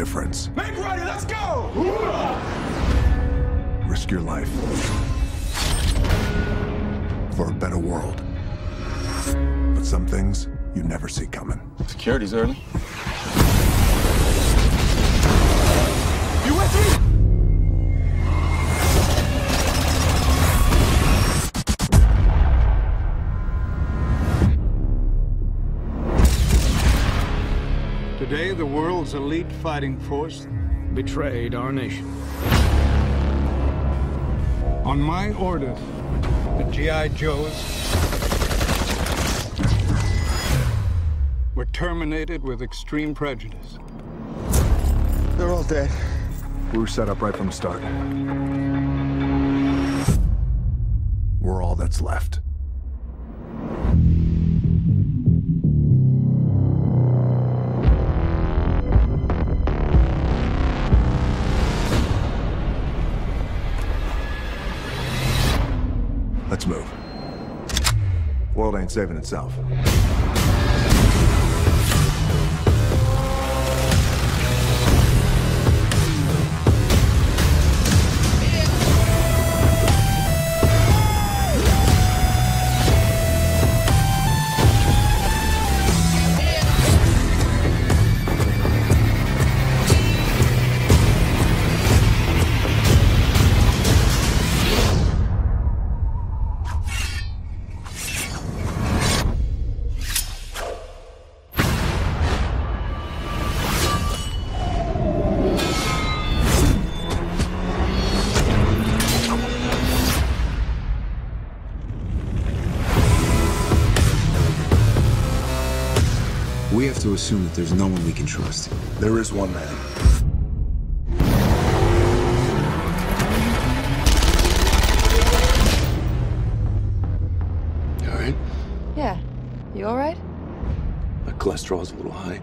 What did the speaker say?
difference. Make ready, let's go! Risk your life for a better world. But some things you never see coming. Security's early. You with me? Today, the world's elite fighting force betrayed our nation. On my orders, the G.I. Joes were terminated with extreme prejudice. They're all dead. We were set up right from the start. We're all that's left. Let's move. World ain't saving itself. We have to assume that there's no one we can trust. There is one man. You all right? Yeah. You all right? My cholesterol's a little high.